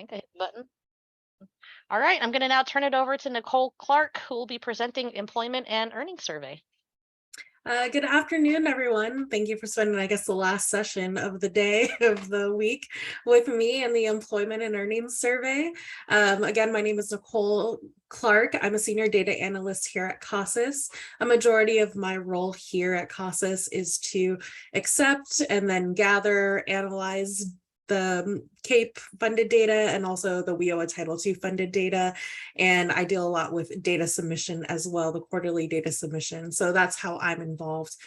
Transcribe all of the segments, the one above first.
think I hit the button. All right, I'm going to now turn it over to Nicole Clark, who will be presenting Employment and Earnings Survey. Good afternoon, everyone. Thank you for spending, I guess, the last session of the day of the week with me in the Employment and Earnings Survey. Again, my name is Nicole Clark. I'm a senior data analyst here at CASAS. A majority of my role here at CASAS is to accept and then gather, analyze the CAPE funded data and also the WIOA Title II funded data. And I deal a lot with data submission as well, the quarterly data submission. So that's how I'm involved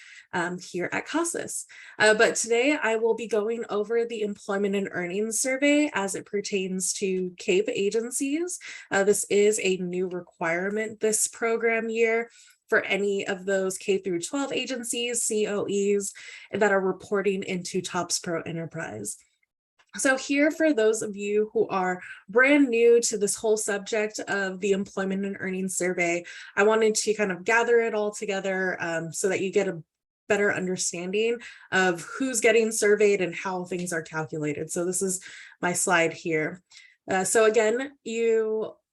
here at CASAS. But today I will be going over the Employment and Earnings Survey as it pertains to CAPE agencies. This is a new requirement this program year for any of those K through 12 agencies, COEs, that are reporting into TOPS Pro Enterprise. So here, for those of you who are brand new to this whole subject of the Employment and Earnings Survey, I wanted to kind of gather it all together so that you get a better understanding of who's getting surveyed and how things are calculated. So this is my slide here. So again,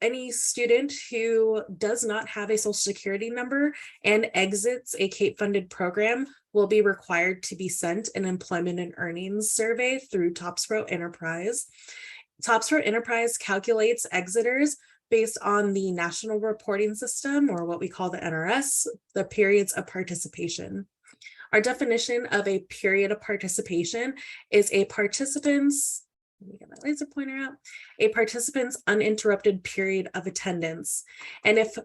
any student who does not have a social security number and exits a CAPE funded program will be required to be sent an employment and earnings survey through TOPS Pro Enterprise. TOPS Pro Enterprise calculates exiters based on the National Reporting System, or what we call the NRS, the periods of participation. Our definition of a period of participation is a participant's, let me get my laser pointer out, a participant's uninterrupted period of attendance. And if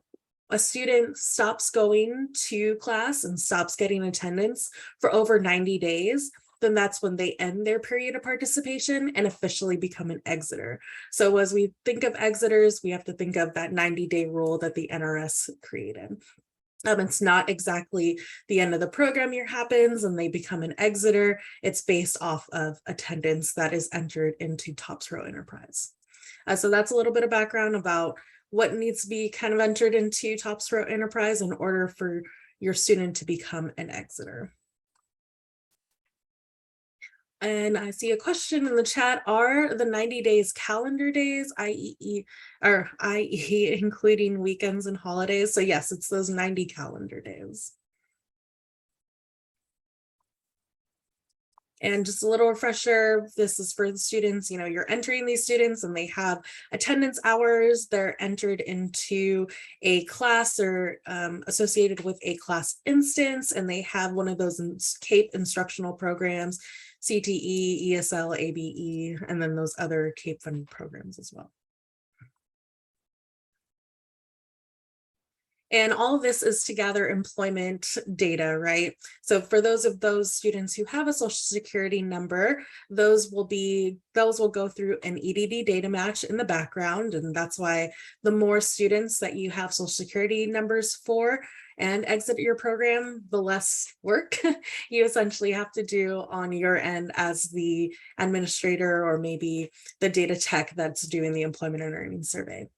a student stops going to class and stops getting attendance for over 90 days, then that's when they end their period of participation and officially become an exiter. So as we think of exiters, we have to think of that 90-day rule that the NRS created. It's not exactly the end of the program year happens and they become an exiter. It's based off of attendance that is entered into TOPS Pro Enterprise. So that's a little bit of background about what needs to be kind of entered into TOPS Pro Enterprise in order for your student to become an exiter. And I see a question in the chat: are the 90 days calendar days, i.e. including weekends and holidays? So yes, it's those 90 calendar days. And just a little refresher, this is for the students, you're entering these students and they have attendance hours. They're entered into a class or associated with a class instance, and they have one of those CAPE instructional programs, CTE, ESL, ABE, and then those other CAPE funded programs as well. And all of this is to gather employment data, right? So for those students who have a social security number, those will go through an EDD data match in the background. And that's why the more students that you have social security numbers for and exit your program, the less work you essentially have to do on your end as the administrator or maybe the data tech that's doing the employment and earnings survey.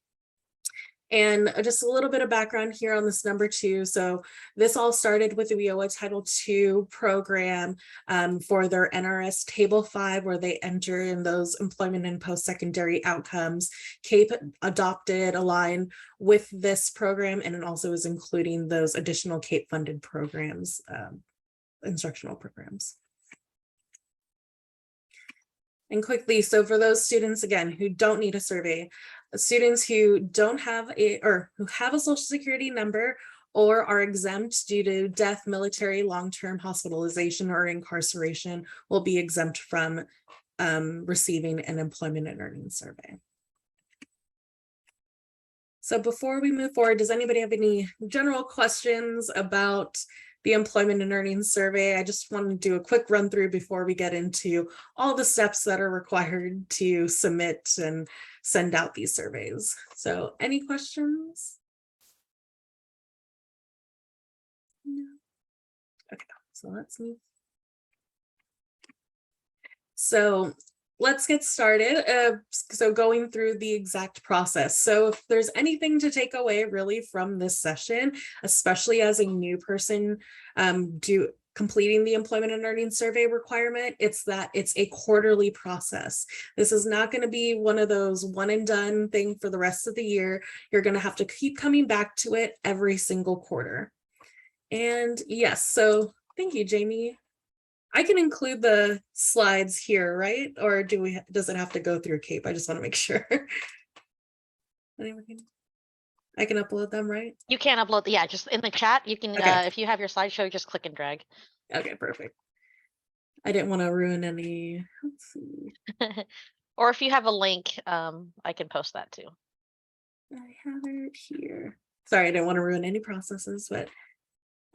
And just a little bit of background here on this number two. So this all started with the WIOA Title II program for their NRS Table 5, where they enter in those employment and post-secondary outcomes. CAPE adopted, aligned with this program, and it also is including those additional CAPE funded programs, instructional programs. And quickly, so for those students, again, who don't need a survey, students who don't have who have a social security number or are exempt due to death, military, long-term hospitalization, or incarceration will be exempt from receiving an employment and earnings survey. So before we move forward, does anybody have any general questions about the employment and earnings survey? I just want to do a quick run through before we get into all the steps that are required to submit and send out these surveys. So any questions? No. Okay, so let's move. So let's get started. So going through the exact process. So if there's anything to take away really from this session, especially as a new person completing the employment and earning survey requirement. It's that it's a quarterly process. This is not going to be one of those one and done thing for the rest of the year. You're going to have to keep coming back to it every single quarter. And yes, so thank you, Jamie. I can include the slides here, right? Or does it have to go through CAPE? I just want to make sure. I can upload them, right? You can upload, yeah, just in the chat. You can, Okay. if you have your slideshow, just click and drag. Okay, perfect. I didn't want to ruin any. Let's see. Or if you have a link, I can post that too. I have it here. Sorry, I didn't want to ruin any processes, but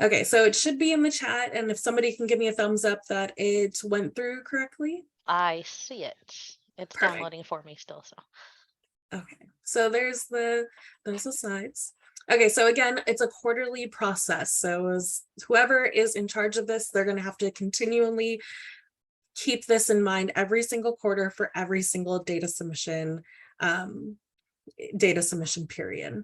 okay, so it should be in the chat. And if somebody can give me a thumbs up that it went through correctly. I see it. It's Perfect. downloading for me still, so. Okay, so there's the slides. Okay, so again, it's a quarterly process. So as whoever is in charge of this, they're going to have to continually keep this in mind every single quarter for every single data submission period.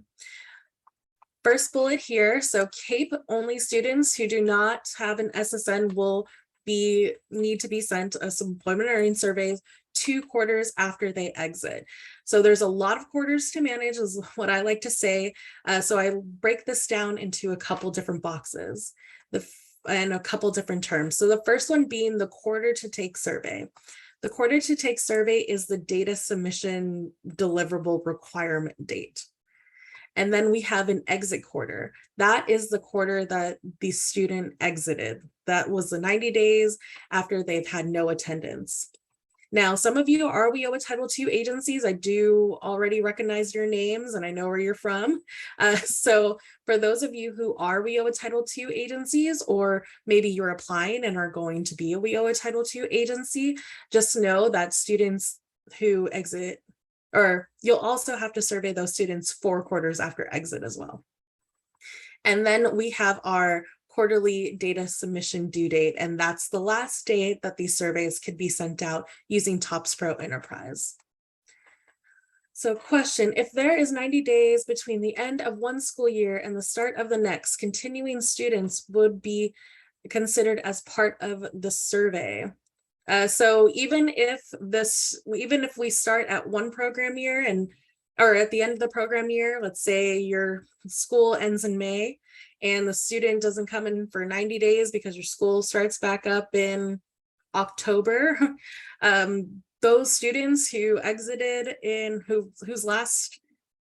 First bullet here, so CAPE only students who do not have an SSN will need to be sent as employment earning surveys 2 quarters after they exit. So there's a lot of quarters to manage is what I like to say. So I break this down into a couple different boxes and a couple different terms. So the first one being the quarter to take survey. The quarter to take survey is the data submission deliverable requirement date. And then we have an exit quarter. That is the quarter that the student exited. That was the 90 days after they've had no attendance. Now, some of you are WIO Title II agencies. I do already recognize your names and I know where you're from. So for those of you who are WIO Title II agencies, or maybe you're applying and are going to be a WIO Title II agency, just know that students who exit, or you'll also have to survey those students 4 quarters after exit as well. And then we have our quarterly data submission due date, and that's the last date that these surveys could be sent out using TOPS Pro Enterprise. So question, if there is 90 days between the end of one school year and the start of the next, continuing students would be considered as part of the survey. So even if we start at one program year or at the end of the program year, let's say your school ends in May and the student doesn't come in for 90 days because your school starts back up in October, those students who exited whose last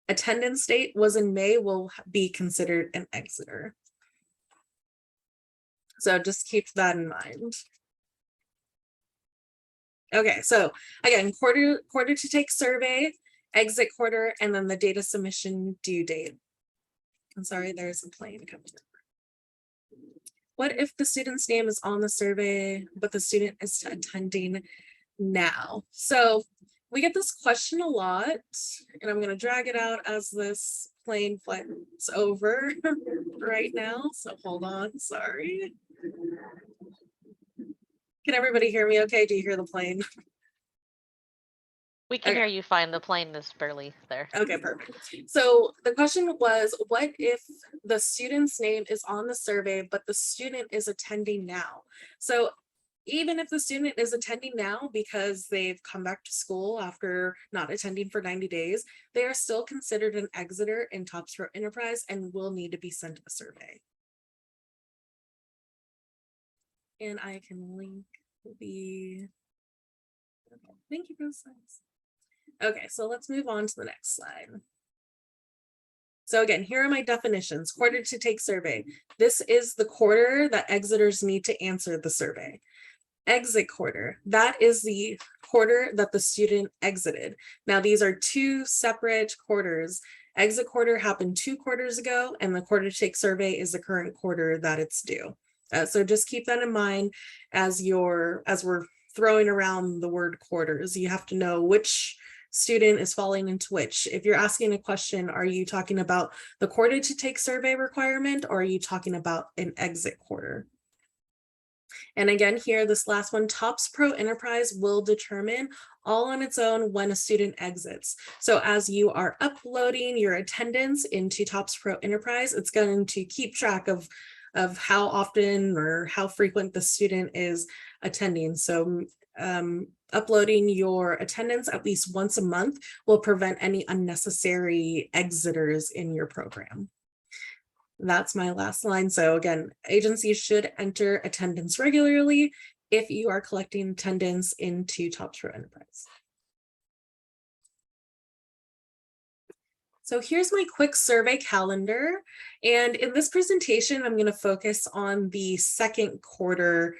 attendance date was in May will be considered an exiter. So just keep that in mind. Okay, so again, quarter to take survey, exit quarter, and then the data submission due date. I'm sorry, there's a plane coming up. What if the student's name is on the survey, but the student is attending now? So we get this question a lot, and I'm going to drag it out as this plane flies over right now. So hold on, sorry. Can everybody hear me okay? Do you hear the plane? We can hear you fine. The plane is barely there. Okay, perfect. So the question was, what if the student's name is on the survey, but the student is attending now? So even if the student is attending now because they've come back to school after not attending for 90 days, they are still considered an exiter in TOPS Pro Enterprise and will need to be sent a survey. And I can link the, thank you for the slides. Okay, so let's move on to the next slide. So again, here are my definitions. Quarter to take survey. This is the quarter that exiters need to answer the survey. Exit quarter, that is the quarter that the student exited. Now these are 2 separate quarters. Exit quarter happened 2 quarters ago, and the quarter to take survey is the current quarter that it's due. So just keep that in mind as we're throwing around the word quarters. You have to know which student is falling into which. If you're asking a question, are you talking about the quarter to take survey requirement, or are you talking about an exit quarter? And again, here, this last one, TOPS Pro Enterprise will determine all on its own when a student exits. So as you are uploading your attendance into TOPS Pro Enterprise, it's going to keep track of of how often or how frequent the student is attending. So uploading your attendance at least once a month will prevent any unnecessary exiters in your program. That's my last line. So again, agencies should enter attendance regularly if you are collecting attendance into Topps Pro Enterprise. So here's my quick survey calendar. And in this presentation, I'm going to focus on the second quarter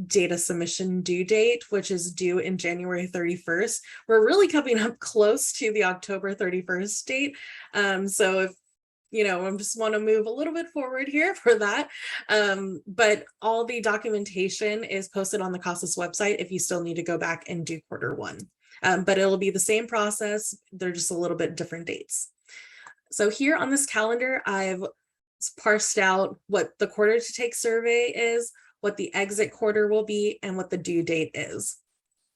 data submission due date, which is due in January 31st. We're really coming up close to the October 31st date. So if I just want to move a little bit forward here for that. But all the documentation is posted on the CASAS website if you still need to go back and do quarter one. But it'll be the same process. They're just a little bit different dates. So here on this calendar, I've parsed out what the quarter to take survey is, what the exit quarter will be, and what the due date is.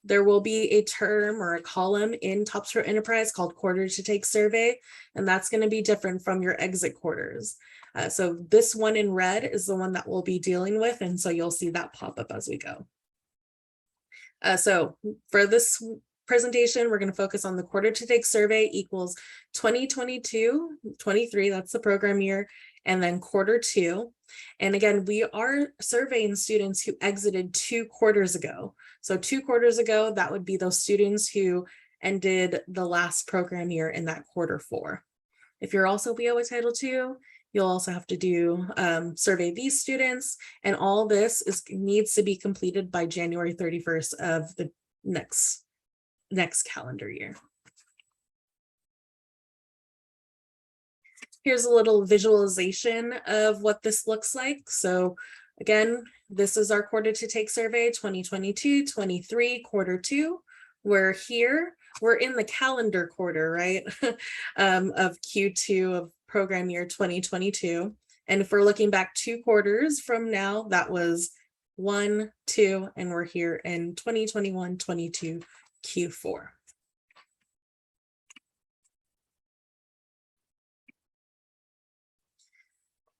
There will be a term or a column in Topps Pro Enterprise called quarter to take survey, and that's going to be different from your exit quarters. So this one in red is the one that we'll be dealing with, and so you'll see that pop up as we go. So for this presentation, we're going to focus on the quarter to take survey equals 2022-23, that's the program year, and then quarter two. And again, we are surveying students who exited 2 quarters ago. So 2 quarters ago, that would be those students who ended the last program year in that quarter 4. If you're also WIOA Title II, you'll also have to do survey these students, and all this needs to be completed by January 31st of the next calendar year. Here's a little visualization of what this looks like. So again, this is our quarter to take survey 2022-23 quarter 2. We're here, we're in the calendar quarter, right? Of Q2 of program year 2022. And if we're looking back 2 quarters from now, that was 1, 2, and we're here in 2021-22 Q4.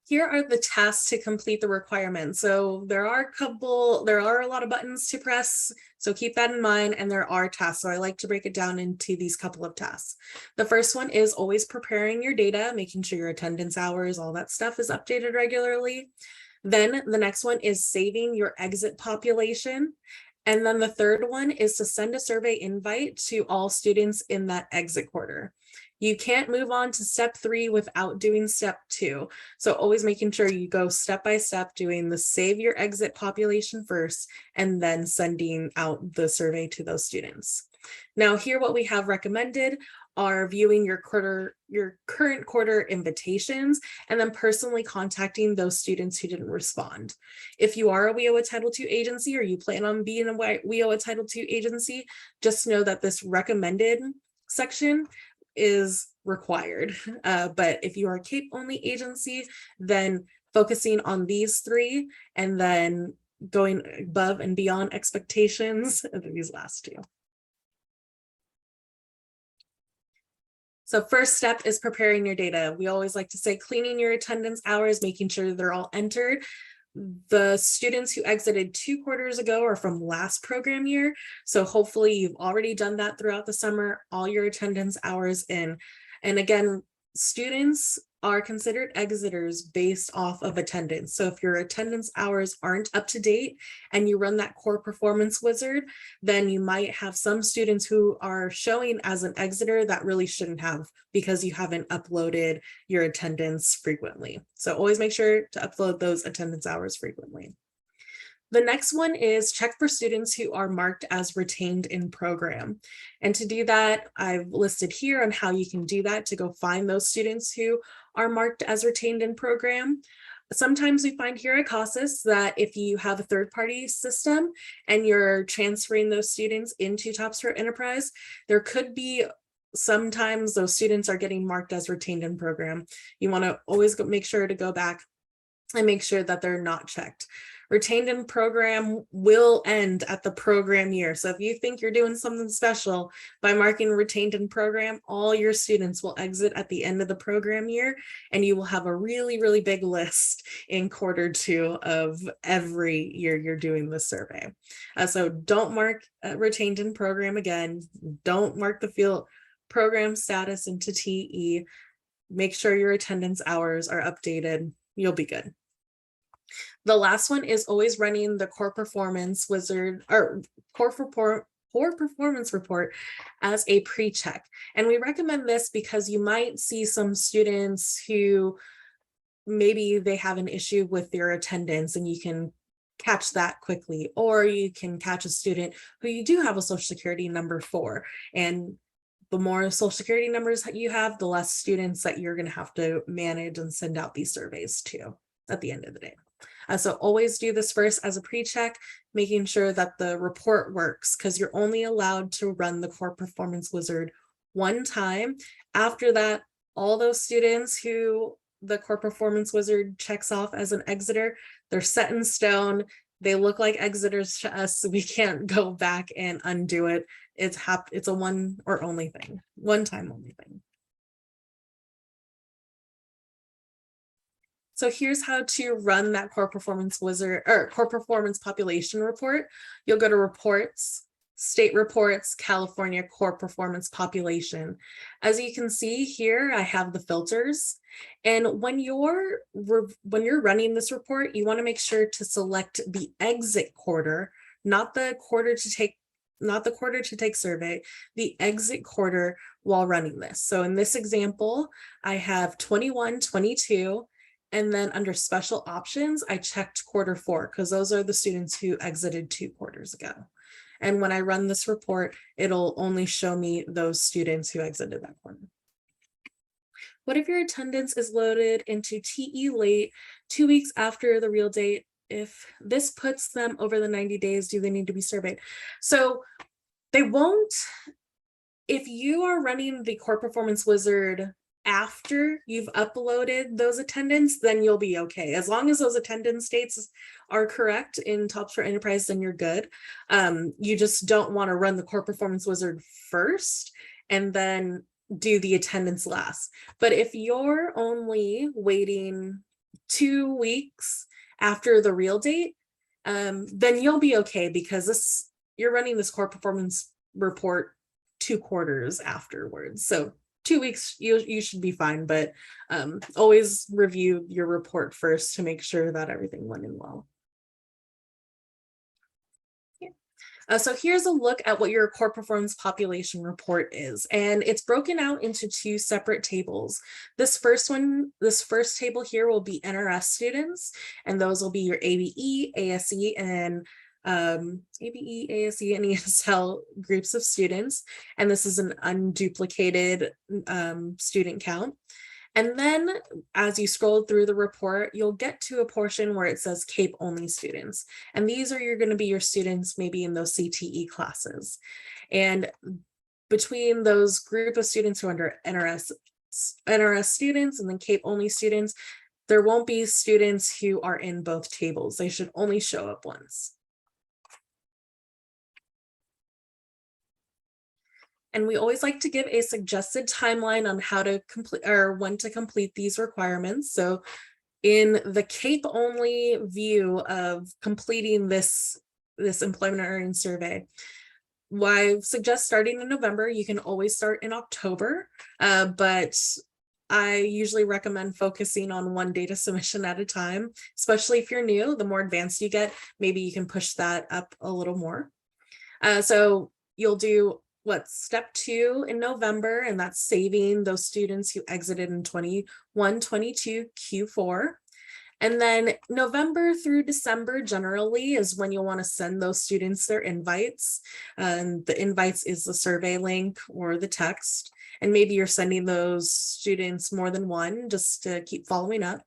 Here are the tasks to complete the requirements. So there are a lot of buttons to press, so keep that in mind, and there are tasks. So I like to break it down into these couple of tasks. The first one is always preparing your data, making sure your attendance hours, all that stuff is updated regularly. Then the next one is saving your exit population. And then the third one is to send a survey invite to all students in that exit quarter. You can't move on to step 3 without doing step 2. So always making sure you go step by step, doing the save your exit population first, and then sending out the survey to those students. Now here, what we have recommended are viewing your current quarter invitations and then personally contacting those students who didn't respond. If you are a WIOA Title II agency or you plan on being a WIOA Title II agency, just know that this recommended section is required. But if you are a CAPE only agency, then focusing on these 3 and then going above and beyond expectations of these last 2. So first step is preparing your data. We always like to say cleaning your attendance hours, making sure they're all entered. The students who exited 2 quarters ago are from last program year. So hopefully you've already done that throughout the summer, all your attendance hours in. And again, students are considered exiters based off of attendance. So if your attendance hours aren't up to date and you run that core performance wizard, then you might have some students who are showing as an exiter that really shouldn't have, because you haven't uploaded your attendance frequently. So always make sure to upload those attendance hours frequently. The next one is check for students who are marked as retained in program. And to do that, I've listed here on how you can do that to go find those students who are marked as retained in program. Sometimes we find here at CASAS that if you have a third-party system and you're transferring those students into Topps Pro Enterprise, there could be sometimes those students are getting marked as retained in program. You want to always make sure to go back and make sure that they're not checked. Retained in program will end at the program year. So if you think you're doing something special by marking retained in program, all your students will exit at the end of the program year, and you will have a really, really big list in Q2 of every year you're doing the survey. So don't mark retained in program again. Don't mark the field program status into TE. Make sure your attendance hours are updated. You'll be good. The last one is always running the core performance wizard or core performance report as a pre-check. And we recommend this because you might see some students who maybe they have an issue with their attendance, and you can catch that quickly, or you can catch a student who you do have a social security number for, and the more social security numbers that you have, the less students that you're going to have to manage and send out these surveys to at the end of the day. So always do this first as a pre-check, making sure that the report works, because you're only allowed to run the core performance wizard one time. After that, all those students who the core performance wizard checks off as an exiter, they're set in stone. They look like exiters to us, so we can't go back and undo it. It's a one or only thing, one time only thing. So here's how to run that core performance wizard or core performance population report. You'll go to reports, state reports, California core performance population. As you can see here, I have the filters. And when you're running this report, you want to make sure to select the exit quarter, not the quarter to take survey, the exit quarter while running this. So in this example, I have 21, 22. And then under special options, I checked Q4 because those are the students who exited 2 quarters ago. And when I run this report, it'll only show me those students who exited that quarter. What if your attendance is loaded into TE late 2 weeks after the real date? If this puts them over the 90 days, do they need to be surveyed? So they won't. If you are running the core performance wizard after you've uploaded those attendance, then you'll be okay. As long as those attendance dates are correct in TOPS for Enterprise, then you're good. You just don't want to run the core performance wizard first and then do the attendance last. But if you're only waiting 2 weeks after the real date, then you'll be okay, because you're running this core performance report 2 quarters afterwards. So 2 weeks, you should be fine, but always review your report first to make sure that everything went in well. Yeah. So here's a look at what your core performance population report is, and it's broken out into 2 separate tables. This first table here will be NRS students, and those will be your ABE, ASE, and ABE, ASE, and ESL groups of students, and this is an unduplicated student count. And then as you scroll through the report, you'll get to a portion where it says CAPE only students, and these are going to be your students maybe in those CTE classes. And between those group of students who are under NRS students and then CAPE only students, there won't be students who are in both tables. They should only show up once. And we always like to give a suggested timeline on how to complete or when to complete these requirements. So in the CAPE only view of completing this employment and earnings survey, I suggest starting in November. You can always start in October, but I usually recommend focusing on 1 data submission at a time, especially if you're new. The more advanced you get, maybe you can push that up a little more. So you'll do step 2 in November, and that's saving those students who exited in 21, 22 Q4. And then November through December generally is when you'll want to send those students their invites. The invites is the survey link or the text, and maybe you're sending those students more than one just to keep following up.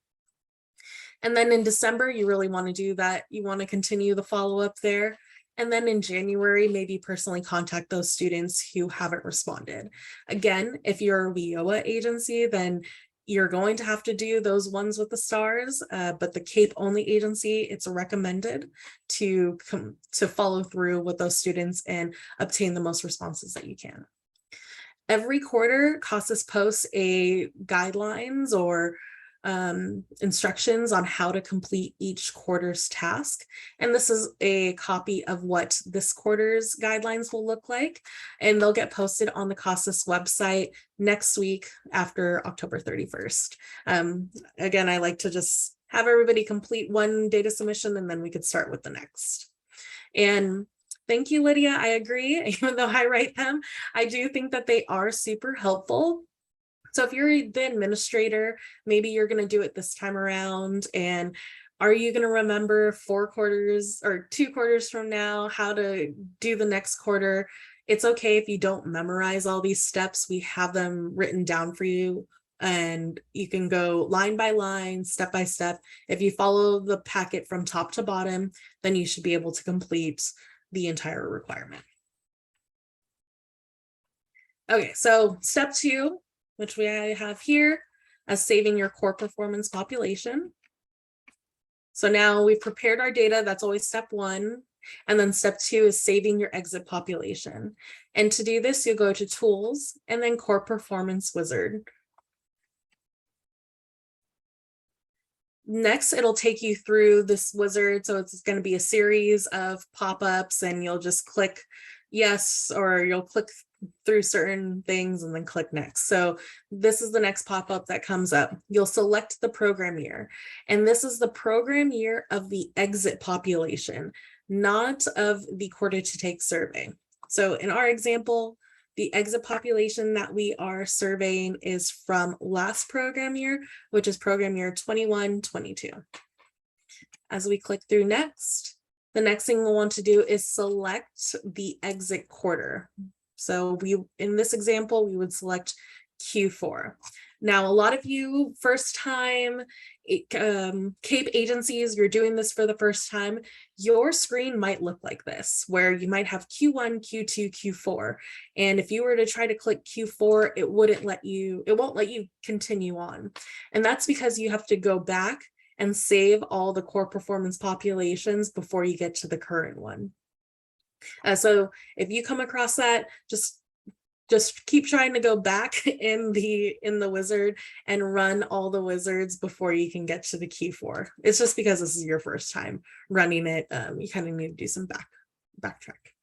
And then in December, you really want to do that. You want to continue the follow-up there. And then in January, maybe personally contact those students who haven't responded. Again, if you're a WIOA agency, then You're going to have to do those ones with the stars, but the CAPE only agency, it's recommended to follow through with those students and obtain the most responses that you can. Every quarter, CASAS posts a guidelines or instructions on how to complete each quarter's task. And this is a copy of what this quarter's guidelines will look like. And they'll get posted on the CASAS website next week after October 31st. Again, I like to just have everybody complete one data submission and then we could start with the next. And thank you, Lydia. I agree. Even though I write them, I do think that they are super helpful. So if you're the administrator, maybe you're going to do it this time around. And are you going to remember 4 quarters or 2 quarters from now how to do the next quarter? It's okay if you don't memorize all these steps. We have them written down for you. And you can go line by line, step by step. If you follow the packet from top to bottom, then you should be able to complete the entire requirement. Okay, so step 2, which we have here as saving your core performance population. So now we've prepared our data. That's always step 1. And then step 2 is saving your exit population. And to do this, you'll go to Tools and then Core Performance Wizard. Next, it'll take you through this wizard. So it's going to be a series of pop-ups and you'll just click yes, or you'll click through certain things and then click next. So this is the next pop-up that comes up. You'll select the program year. And this is the program year of the exit population, not of the quarter to take survey. So in our example, the exit population that we are surveying is from last program year, which is program year 21-22. As we click through next, the next thing we'll want to do is select the exit quarter. So in this example, we would select Q4. Now, a lot of you first time CAPE agencies, you're doing this for the first time, your screen might look like this, where you might have Q1, Q2, Q4. And if you were to try to click Q4, it won't let you continue on. And that's because you have to go back and save all the core performance populations before you get to the current one. So if you come across that, just keep trying to go back in the wizard and run all the wizards before you can get to the Q4. It's just because this is your first time running it. You kind of need to do some backtrack.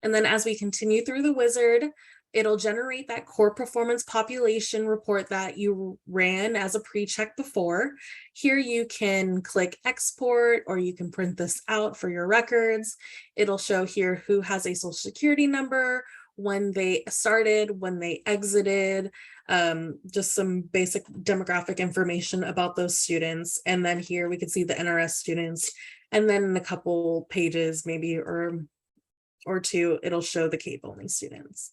And then as we continue through the wizard, it'll generate that core performance population report that you ran as a pre-check before. Here you can click export, or you can print this out for your records. It'll show here who has a social security number, when they started, when they exited, just some basic demographic information about those students. And then here we can see the NRS students. And then in a couple pages, maybe or 2, it'll show the CAPE only students.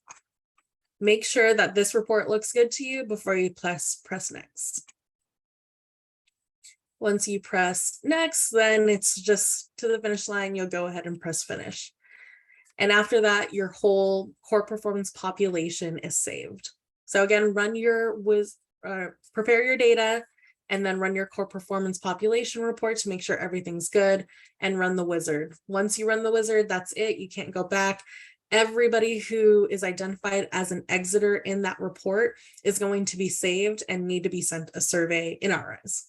Make sure that this report looks good to you before you press next. Once you press next, then it's just to the finish line. You'll go ahead and press finish. And after that, your whole core performance population is saved. So again, prepare your data and then run your core performance population report to make sure everything's good and run the wizard. Once you run the wizard, that's it. You can't go back. Everybody who is identified as an exiter in that report is going to be saved and need to be sent a survey in our eyes.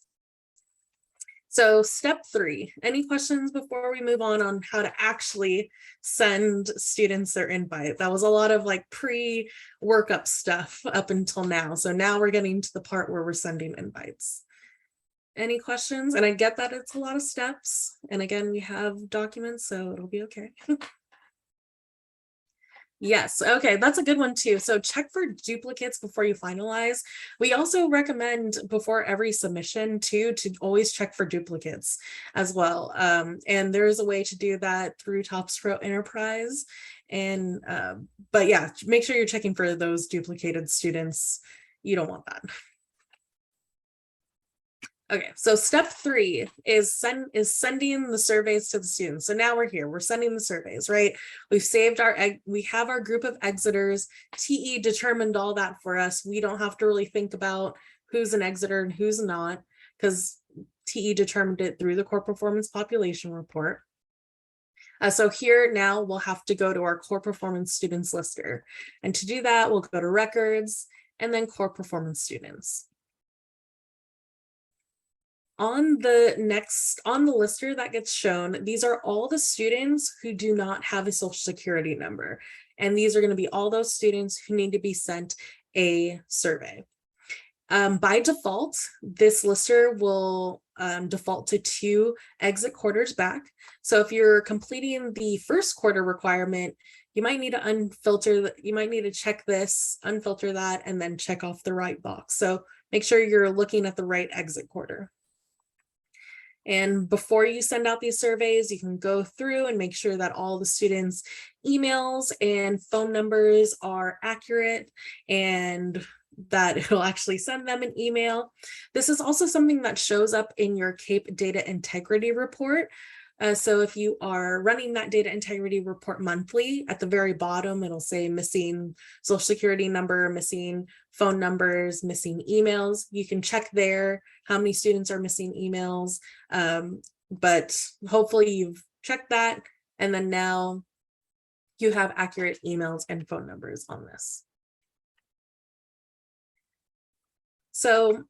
So step 3, any questions before we move on how to actually send students their invite? That was a lot of like pre-workup stuff up until now. So now we're getting to the part where we're sending invites. Any questions? And I get that it's a lot of steps. And again, we have documents, so it'll be okay. Yes, okay, that's a good one too. So check for duplicates before you finalize. We also recommend before every submission too to always check for duplicates as well. And there is a way to do that through TopsPro Enterprise. And but yeah, make sure you're checking for those duplicated students. You don't want that. Okay, so step 3 is sending the surveys to the students. So now we're here, we're sending the surveys, right? We've saved we have our group of exiters. TE determined all that for us. We don't have to really think about who's an exiter and who's not, because TE determined it through the core performance population report. So here now we'll have to go to our core performance students lister. And to do that, we'll go to records and then core performance students. On the lister that gets shown, these are all the students who do not have a social security number. And these are going to be all those students who need to be sent a survey. By default, this lister will default to 2 exit quarters back. So if you're completing the first quarter requirement, you might need to unfilter, you might need to check this, unfilter that, and then check off the right box. So make sure you're looking at the right exit quarter. And before you send out these surveys, you can go through and make sure that all the students' emails and phone numbers are accurate and that it'll actually send them an email. This is also something that shows up in your CAPE data integrity report. So if you are running that data integrity report monthly, at the very bottom, it'll say missing social security number, missing phone numbers, missing emails. You can check there how many students are missing emails, but hopefully you've checked that. And then now you have accurate emails and phone numbers on this. So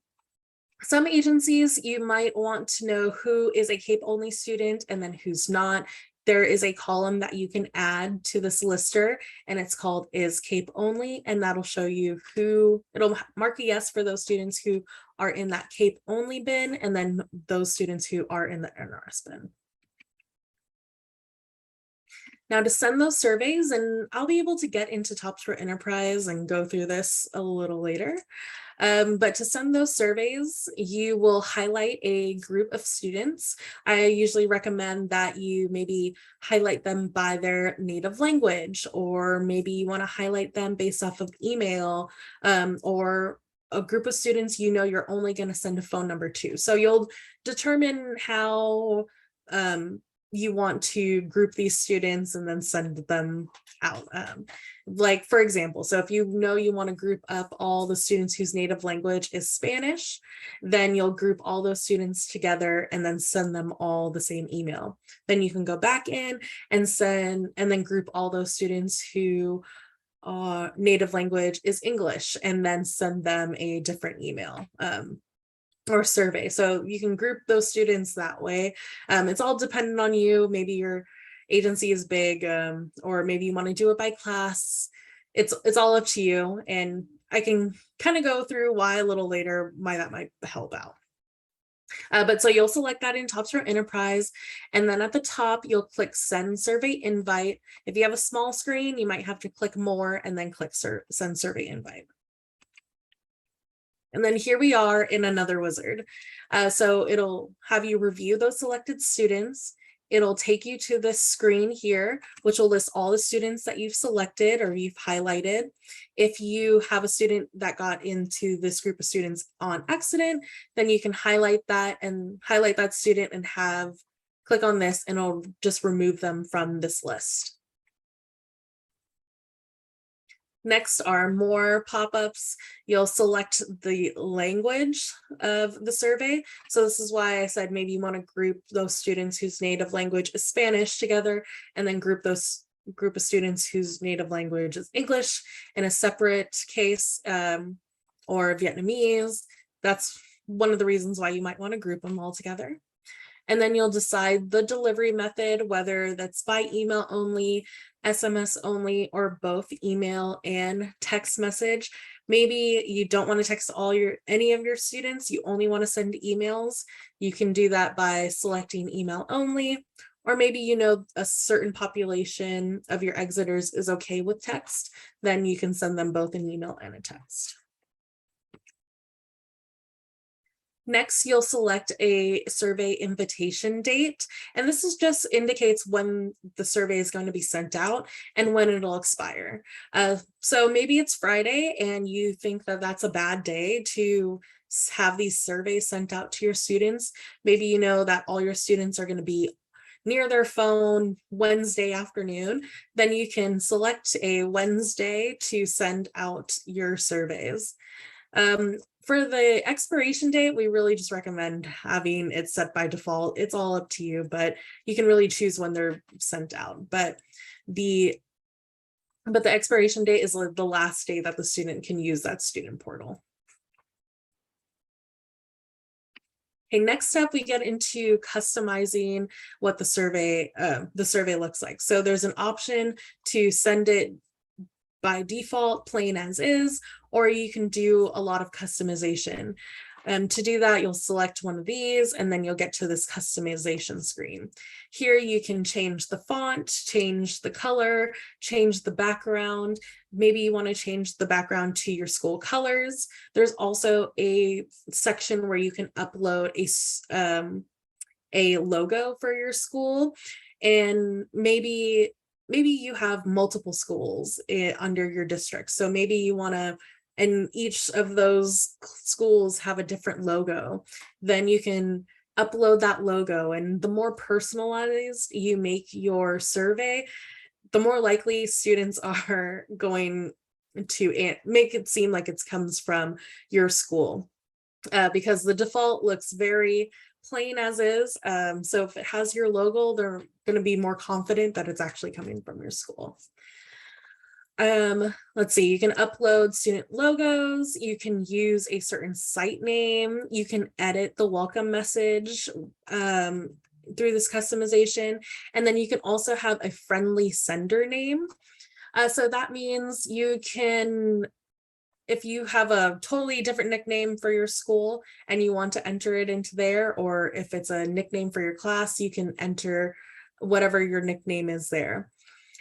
some agencies, you might want to know who is a CAPE only student and then who's not. There is a column that you can add to this lister and it's called is CAPE only, and that'll show you who, it'll mark a yes for those students who are in that CAPE only bin and then those students who are in the NRS bin. Now to send those surveys, and I'll be able to get into TOPS for Enterprise and go through this a little later. But to send those surveys, you will highlight a group of students. I usually recommend that you maybe highlight them by their native language, or maybe you want to highlight them based off of email, or a group of students you know you're only going to send a phone number to. So you'll determine how you want to group these students and then send them out. Like for example, so if you know you want to group up all the students whose native language is Spanish, then you'll group all those students together and then send them all the same email. Then you can go back in and then group all those students who native language is English and then send them a different email. Or survey. So you can group those students that way. It's all dependent on you. Maybe your agency is big, or maybe you want to do it by class. It's all up to you. And I can kind of go through why a little later, why that might help out. But so you'll select that in TOPS for Enterprise, and then at the top you'll click Send Survey Invite. If you have a small screen, you might have to click More and then click Send Survey Invite. And then here we are in another wizard. So it'll have you review those selected students. It'll take you to this screen here, which will list all the students that you've selected or you've highlighted. If you have a student that got into this group of students on accident, then you can highlight that student and click on this and it'll just remove them from this list. Next are more pop-ups. You'll select the language of the survey. So this is why I said maybe you want to group those students whose native language is Spanish together, and then group those group of students whose native language is English in a separate case, or Vietnamese. That's one of the reasons why you might want to group them all together. And then you'll decide the delivery method, whether that's by email only, SMS only, or both email and text message. Maybe you don't want to text any of your students, you only want to send emails. You can do that by selecting email only, or maybe you know a certain population of your exiters is okay with text, then you can send them both an email and a text. Next, you'll select a survey invitation date, and this is just indicates when the survey is going to be sent out and when it'll expire. So maybe it's Friday and you think that that's a bad day to have these surveys sent out to your students. Maybe you know that all your students are going to be near their phone Wednesday afternoon, then you can select a Wednesday to send out your surveys. For the expiration date, we really just recommend having it set by default. It's all up to you, but you can really choose when they're sent out. But the expiration date is the last day that the student can use that student portal. Okay, next up, we get into customizing what the survey looks like. So there's an option to send it by default, plain as is, or you can do a lot of customization. To do that, you'll select one of these and then you'll get to this customization screen. Here you can change the font, change the color, change the background. Maybe you want to change the background to your school colors. There's also a section where you can upload a logo for your school, and maybe you have multiple schools under your district. So maybe you want to, and each of those schools have a different logo. Then you can upload that logo, and the more personalized you make your survey, the more likely students are going to make it seem like it comes from your school, because the default looks very plain as is. So if it has your logo, they're going to be more confident that it's actually coming from your school. Let's see, you can upload student logos, you can use a certain site name, you can edit the welcome message through this customization, and then you can also have a friendly sender name. So that means you can, if you have a totally different nickname for your school and you want to enter it into there, or if it's a nickname for your class, you can enter whatever your nickname is there.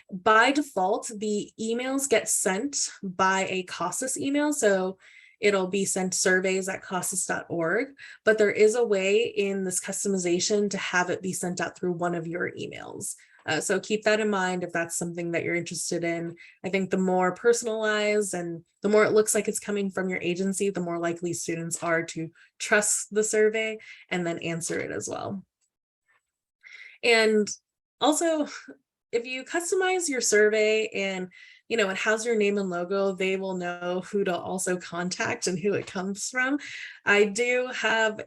By default, the emails get sent by a CASAS email. So it'll be sent surveys@casas.org, but there is a way in this customization to have it be sent out through one of your emails. So keep that in mind if that's something that you're interested in. I think the more personalized and the more it looks like it's coming from your agency, the more likely students are to trust the survey and then answer it as well. And also, if you customize your survey and it has your name and logo, they will know who to also contact and who it comes from. I do have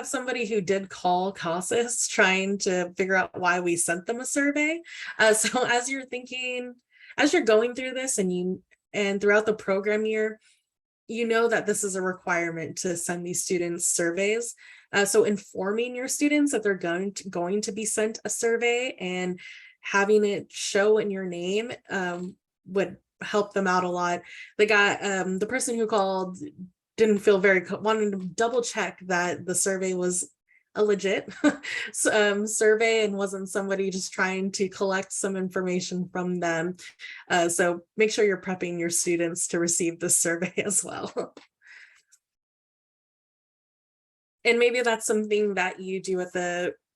somebody who did call CASAS trying to figure out why we sent them a survey. So as you're going through this and throughout the program year, you know that this is a requirement to send these students surveys. So informing your students that they're going to be sent a survey and having it show in your name would help them out a lot. The person who called didn't feel wanted to double check that the survey was a legit survey and wasn't somebody just trying to collect some information from them. So make sure you're prepping your students to receive this survey as well. And maybe that's something that you do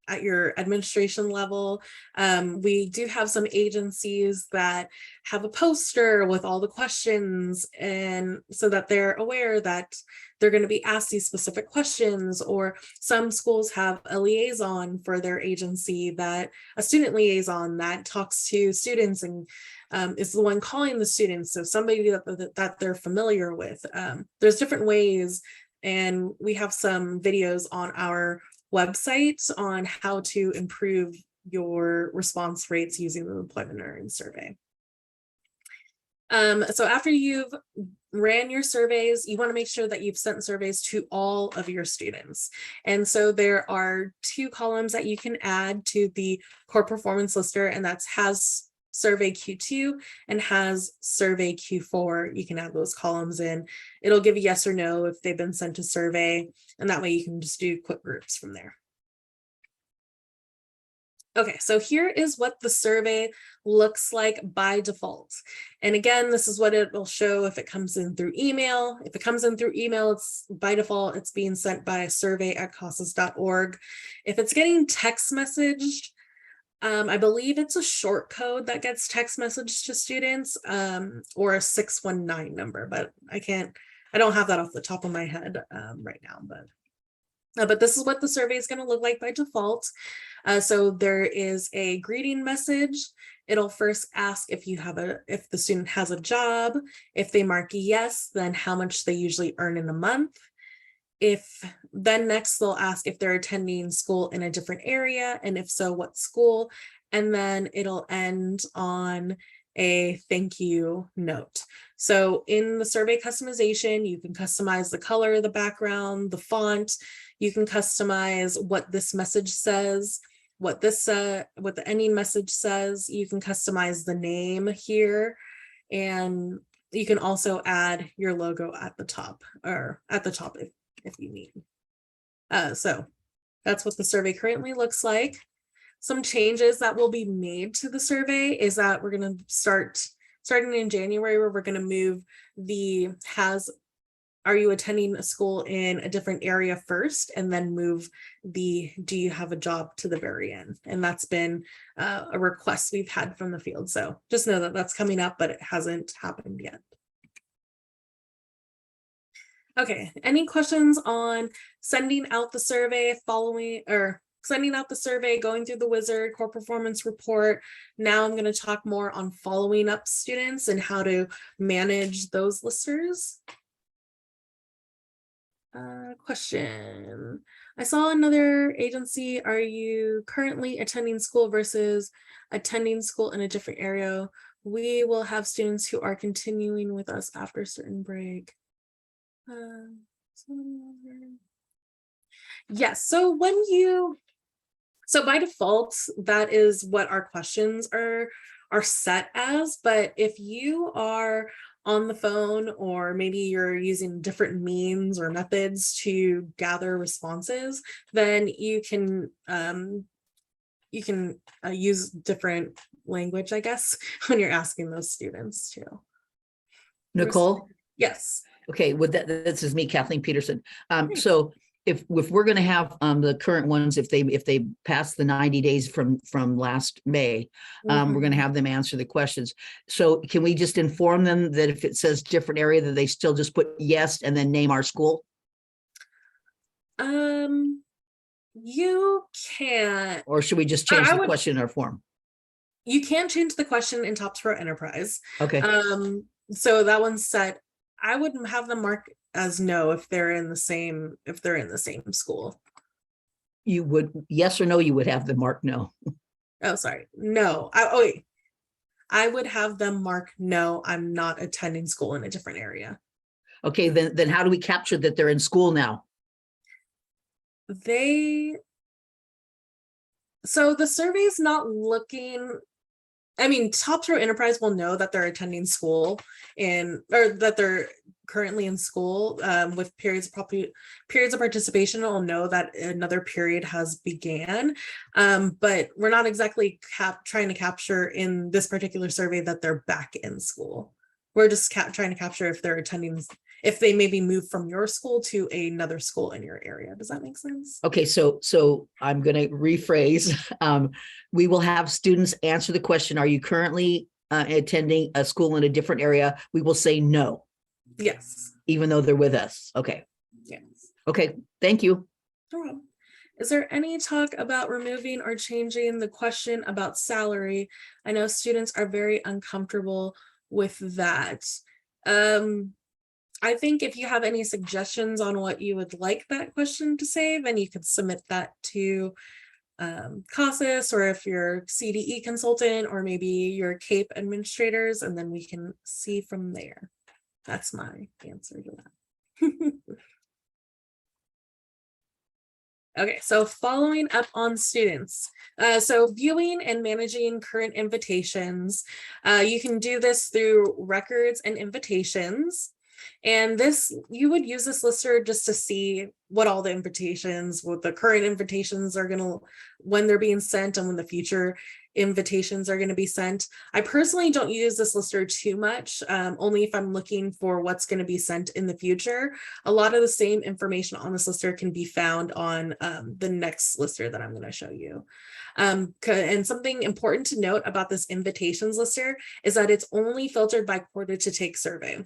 at your administration level. We do have some agencies that have a poster with all the questions, and so that they're aware that they're going to be asked these specific questions. Or some schools have a liaison for their agency, a student liaison that talks to students and is the one calling the students. So somebody that they're familiar with. There's different ways, and we have some videos on our website on how to improve your response rates using the employment earnings survey. So after you've ran your surveys, you want to make sure that you've sent surveys to all of your students. And so there are 2 columns that you can add to the core performance lister, and that's has survey Q2 and has survey Q4. You can add those columns in. It'll give a yes or no if they've been sent a survey, and that way you can just do quick groups from there. Okay, so here is what the survey looks like by default. And again, this is what it will show if it comes in through email. If it comes in through email, it's by default, it's being sent by survey@casas.org. If it's getting text messaged, I believe it's a short code that gets text messaged to students, or a 619 number, but I can't I don't have that off the top of my head right now, but this is what the survey is going to look like by default. So there is a greeting message. It'll first ask if the student has a job. If they mark yes, then how much they usually earn in a month. Then next they'll ask if they're attending school in a different area, and if so, what school. And then it'll end on a thank you note. So in the survey customization, you can customize the color, the background, the font. You can customize what this message says, what the ending message says. You can customize the name here, and you can also add your logo at the top, if you need. So that's what the survey currently looks like. Some changes that will be made to the survey is that we're going to starting in January, where we're going to move the are you attending a school in a different area first, and then move the do you have a job to the very end. And that's been a request we've had from the field. So just know that that's coming up, but it hasn't happened yet. Okay, any questions on sending out the survey, going through the wizard, core performance report? Now I'm going to talk more on following up students and how to manage those listers. Question. I saw another agency. Are you currently attending school versus attending school in a different area? We will have students who are continuing with us after a certain break. Yes, so by default, that is what our questions are set as. But if you are on the phone, or maybe you're using different means or methods to gather responses, then you can use different language, I guess, when you're asking those students too. Nicole? Yes. Okay, this is me, Kathleen Peterson. So if we're going to have the current ones, if they pass the 90 days from last May, we're going to have them answer the questions. So can we just inform them that if it says different area, that they still just put yes and then name our school? You can. Or should we just change the question in our form? You can change the question in TOPS Pro Enterprise. Okay. So that one's set. I would have them mark as no if they're in the same school. You would, yes or no, you would have them mark no. Oh, sorry. No. I would have them mark no, I'm not attending school in a different area. Okay, then how do we capture that they're in school now? So the survey's not looking. I mean, TOPS Pro Enterprise will know that they're attending school or that they're currently in school with periods of participation. It'll know that another period has began, but we're not exactly trying to capture in this particular survey that they're back in school. We're just trying to capture if they're attending, if they maybe move from your school to another school in your area. Does that make sense? Okay, so I'm going to rephrase. We will have students answer the question, are you currently attending a school in a different area? We will say no. Yes. Even though they're with us. Okay. Yes. Okay, thank you. No problem. Is there any talk about removing or changing the question about salary? I know students are very uncomfortable with that. I think if you have any suggestions on what you would like that question to say, then you could submit that to CASAS, or if you're CDE consultant, or maybe your CAPE administrators, and then we can see from there. That's my answer to that. Okay, so following up on students. So viewing and managing current invitations. You can do this through records and invitations. And you would use this lister just to see what all the invitations, what the current invitations are when they're being sent, and when the future invitations are going to be sent. I personally don't use this lister too much, only if I'm looking for what's going to be sent in the future. A lot of the same information on this lister can be found on the next lister that I'm going to show you. And something important to note about this invitations lister is that it's only filtered by quarter to take survey.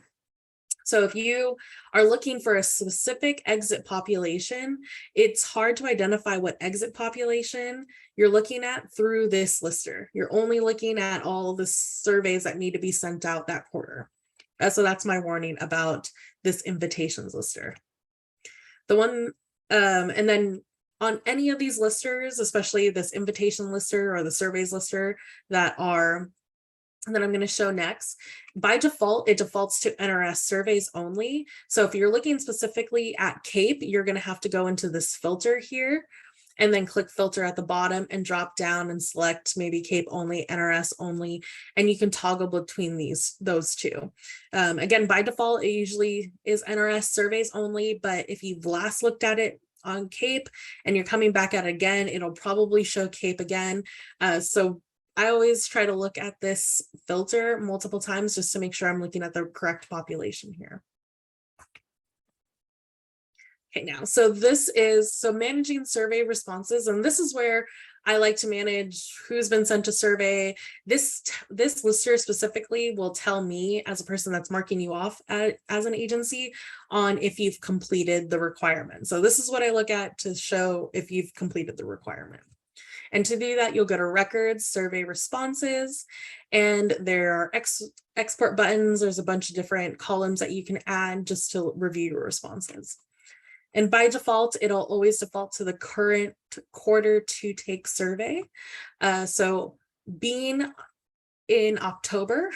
So if you are looking for a specific exit population, it's hard to identify what exit population you're looking at through this lister. You're only looking at all the surveys that need to be sent out that quarter. So that's my warning about this invitations lister. The one, and then on any of these listers, especially this invitation lister or the surveys lister that I'm going to show next, by default, it defaults to NRS surveys only. So if you're looking specifically at CAPE, you're going to have to go into this filter here and then click filter at the bottom and drop down and select maybe CAPE only, NRS only, and you can toggle between those two. Again, by default, it usually is NRS surveys only, but if you've last looked at it on CAPE and you're coming back at it again, it'll probably show CAPE again. So I always try to look at this filter multiple times just to make sure I'm looking at the correct population here. Okay, now, so managing survey responses, and this is where I like to manage who's been sent a survey. This lister specifically will tell me as a person that's marking you off as an agency on if you've completed the requirement. So this is what I look at to show if you've completed the requirement. And to do that, you'll go to records, survey responses, and there are export buttons. There's a bunch of different columns that you can add just to review your responses. And by default, it'll always default to the current quarter to take survey. So being in October,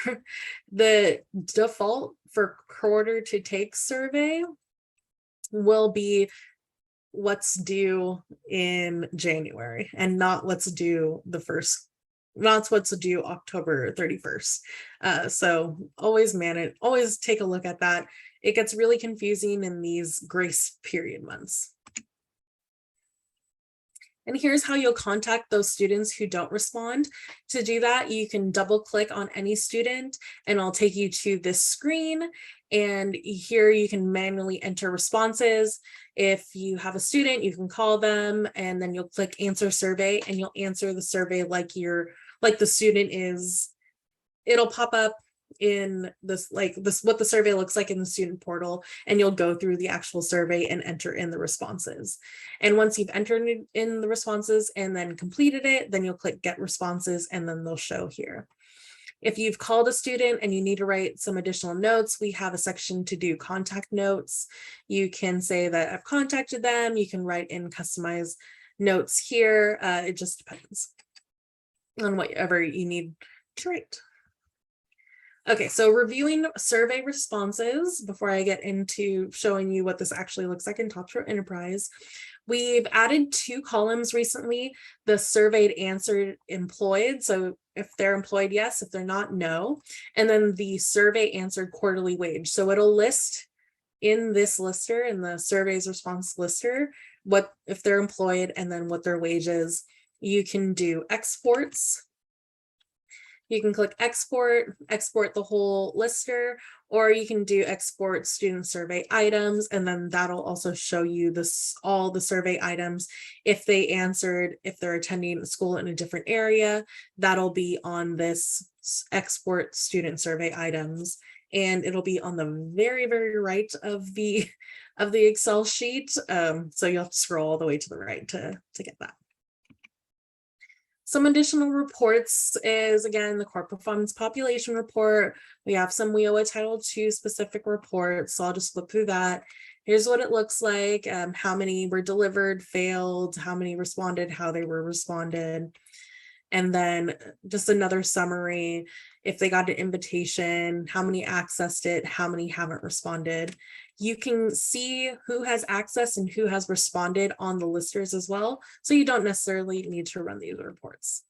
the default for quarter to take survey will be what's due in January and not what's due what's due October 31st. So always take a look at that. It gets really confusing in these grace period months. And here's how you'll contact those students who don't respond. To do that, you can double click on any student and I'll take you to this screen. And here you can manually enter responses. If you have a student, you can call them and then you'll click answer survey and you'll answer the survey like the student is. It'll pop up in this what the survey looks like in the student portal, and you'll go through the actual survey and enter in the responses. And once you've entered in the responses and then completed it, then you'll click get responses and then they'll show here. If you've called a student and you need to write some additional notes, we have a section to do contact notes. You can say that I've contacted them. You can write in customized notes here. It just depends on whatever you need to write. Okay, so reviewing survey responses before I get into showing you what this actually looks like in TopStro Enterprise. We've added 2 columns recently, the surveyed, answered, employed. So if they're employed, yes, if they're not, no. And then the survey answered quarterly wage. So it'll list in this lister, in the surveys response lister, what if they're employed and then what their wage is. You can do exports. You can click export the whole lister, or you can do export student survey items, and then that'll also show you all the survey items. If they answered, if they're attending school in a different area, that'll be on this export student survey items, and it'll be on the very, very right of the Excel sheet. So you'll have to scroll all the way to the right to get that. Some additional reports is, again, the core performance population report. We have some WIOA Title II specific reports, so I'll just flip through that. Here's what it looks like, how many were delivered, failed, how many responded, how they were responded. And then just another summary, if they got an invitation, how many accessed it, how many haven't responded. You can see who has access and who has responded on the listers as well. So you don't necessarily need to run these reports.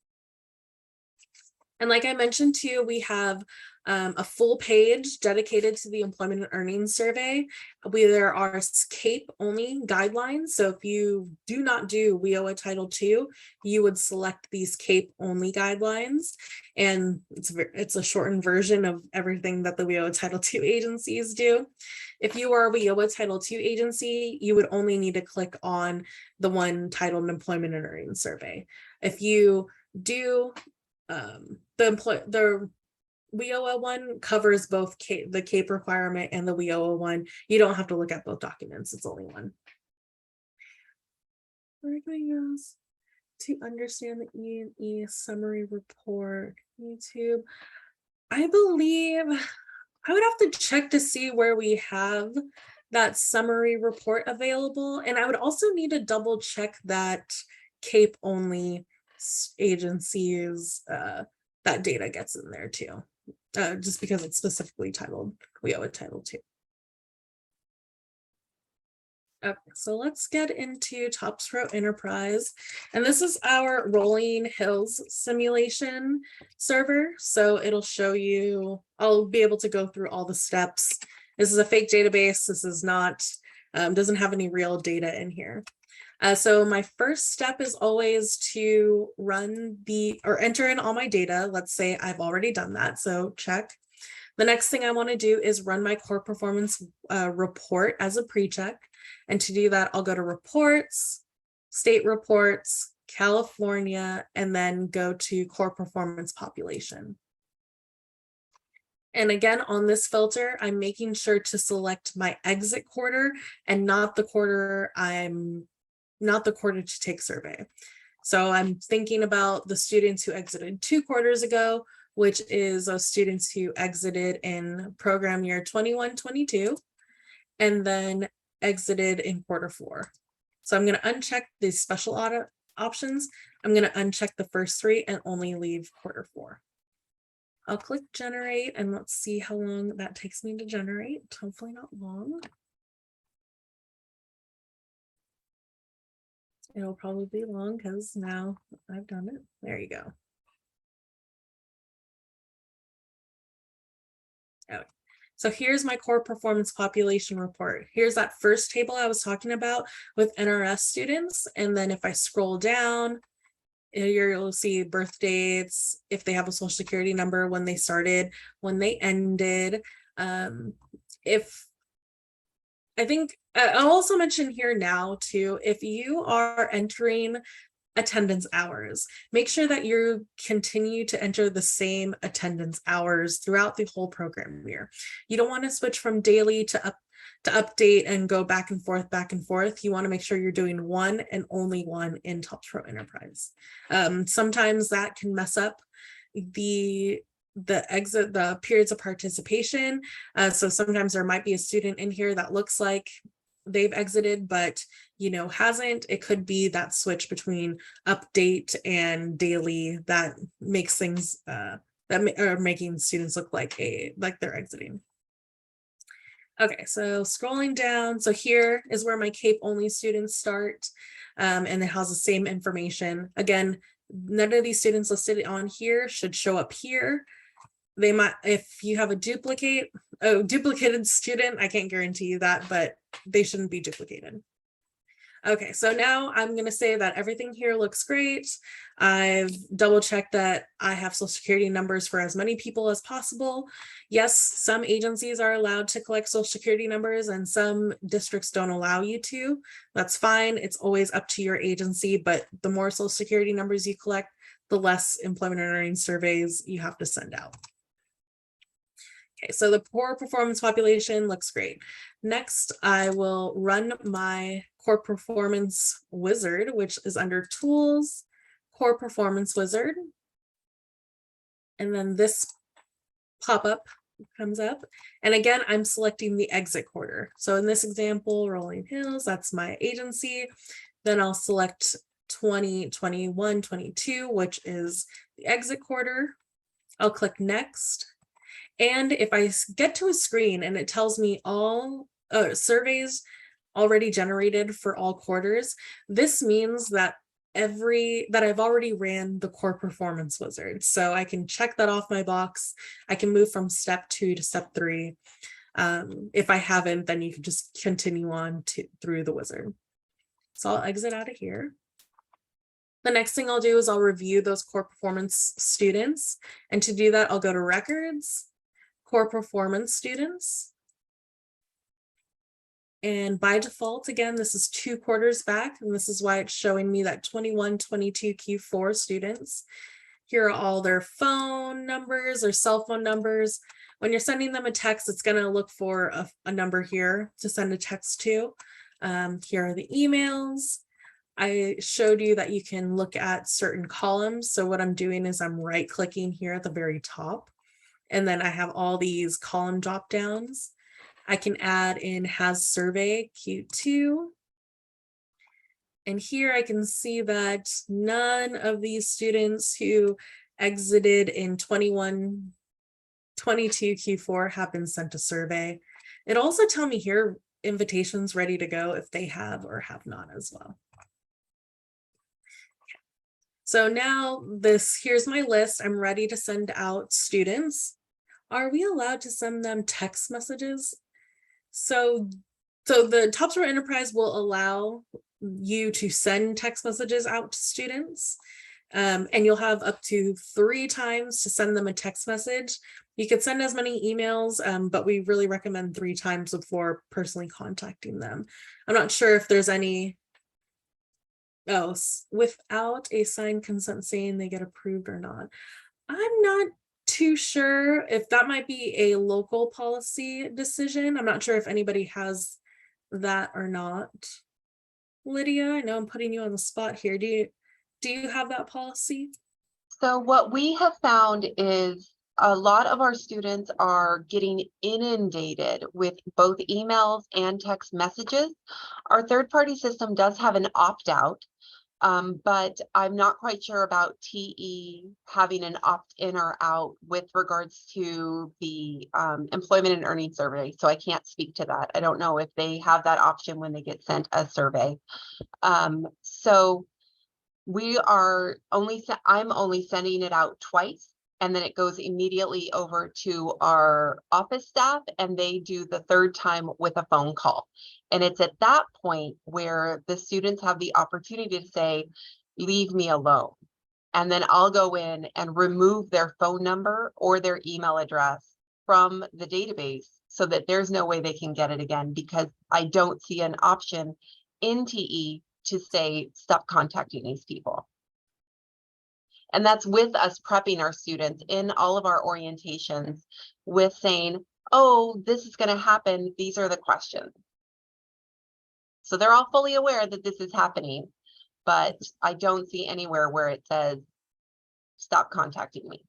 And like I mentioned too, we have a full page dedicated to the employment and earnings survey. There are CAPE only guidelines. So if you do not do WIOA Title II, you would select these CAPE only guidelines. And it's a shortened version of everything that the WIOA Title II agencies do. If you are a WIOA Title II agency, you would only need to click on the one titled Employment and Earnings Survey. If you do the WIOA one covers both the CAPE requirement and the WIOA one. You don't have to look at both documents. It's only one. Everything else to understand the E&E summary report, YouTube. I believe I would have to check to see where we have that summary report available. And I would also need to double check that CAPE only agencies, that data gets in there too, just because it's specifically titled WIOA Title II. Okay, so let's get into TOPS Pro Enterprise. And this is our Rolling Hills simulation server. So it'll show you, I'll be able to go through all the steps. This is a fake database. This is not, doesn't have any real data in here. So my first step is always to run or enter in all my data. Let's say I've already done that, so check. The next thing I want to do is run my core performance report as a pre-check. And to do that, I'll go to reports, state reports, California, and then go to core performance population. And again, on this filter, I'm making sure to select my exit quarter and not the quarter to take survey. So I'm thinking about the students who exited 2 quarters ago, which is those students who exited in program year 21-22, and then exited in Q4. So I'm going to uncheck the special audit options. I'm going to uncheck the first 3 and only leave Q4. I'll click generate and let's see how long that takes me to generate. Hopefully not long. It'll probably be long because now I've done it. There you go. Okay. So here's my core performance population report. Here's that first table I was talking about with NRS students. And then if I scroll down, you'll see birth dates, if they have a social security number, when they started, when they ended. I'll also mention here now too, if you are entering attendance hours, make sure that you continue to enter the same attendance hours throughout the whole program year. You don't want to switch from daily to update and go back and forth. You want to make sure you're doing one and only one in TOPS Pro Enterprise. Sometimes that can mess up the periods of participation. So sometimes there might be a student in here that looks like they've exited, but hasn't. It could be that switch between update and daily that makes things that are making students look like they're exiting. Okay, so scrolling down, so here is where my CAPE only students start, and it has the same information. Again, none of these students listed on here should show up here. They might, if you have a duplicated student, I can't guarantee you that, but they shouldn't be duplicated. Okay, so now I'm going to say that everything here looks great. I've double checked that I have social security numbers for as many people as possible. Yes, some agencies are allowed to collect social security numbers and some districts don't allow you to. That's fine. It's always up to your agency, but the more social security numbers you collect, the less employment and earnings surveys you have to send out. Okay, so the core performance population looks great. Next, I will run my core performance wizard, which is under tools, core performance wizard. And then this pop-up comes up. And again, I'm selecting the exit quarter. So in this example, Rolling Hills, that's my agency. Then I'll select 2021, 22, which is the exit quarter. I'll click next. And if I get to a screen and it tells me all surveys already generated for all quarters, this means that I've already ran the core performance wizard. So I can check that off my box. I can move from step 2 to step 3. If I haven't, then you can just continue on through the wizard. So I'll exit out of here. The next thing I'll do is I'll review those core performance students. And to do that, I'll go to records, core performance students. And by default, again, this is 2 quarters back, and this is why it's showing me that 21-22 Q4 students. Here are all their phone numbers or cell phone numbers. When you're sending them a text, it's going to look for a number here to send a text to. Here are the emails. I showed you that you can look at certain columns. So what I'm doing is I'm right clicking here at the very top. And then I have all these column drop downs. I can add in has survey Q2. And here I can see that none of these students who exited in 21, 22 Q4 have been sent a survey. It also tell me here invitations ready to go if they have or have not as well. So now here's my list. I'm ready to send out students. Are we allowed to send them text messages? So the Topsword Enterprise will allow you to send text messages out to students, and you'll have up to 3 times to send them a text message. You could send as many emails, but we really recommend 3 times before personally contacting them. I'm not sure if there's any else without a signed consent saying they get approved or not. I'm not too sure if that might be a local policy decision. I'm not sure if anybody has that or not. Lydia, I know I'm putting you on the spot here. Do you have that policy? So what we have found is a lot of our students are getting inundated with both emails and text messages. Our third-party system does have an opt-out, but I'm not quite sure about TE having an opt-in or out with regards to the employment and earning survey. So I can't speak to that. I don't know if they have that option when they get sent a survey. So I'm only sending it out twice, and then it goes immediately over to our office staff, and they do the 3rd time with a phone call. And it's at that point where the students have the opportunity to say, leave me alone. And then I'll go in and remove their phone number or their email address from the database so that there's no way they can get it again, because I don't see an option in TE to say, stop contacting these people. And that's with us prepping our students in all of our orientations with saying, oh, this is going to happen. These are the questions. So they're all fully aware that this is happening, but I don't see anywhere where it says, stop contacting me.